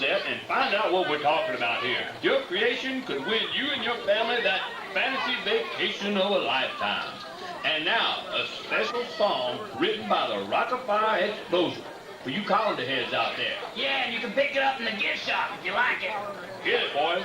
set and find out what we're talking about here. Your creation could win you and your family that fantasy vacation of a lifetime. And now, a special song written by the Rock-Afire Explosion for you colander heads out there. Yeah, and you can pick it up in the gift shop if you like it. Get it, boys.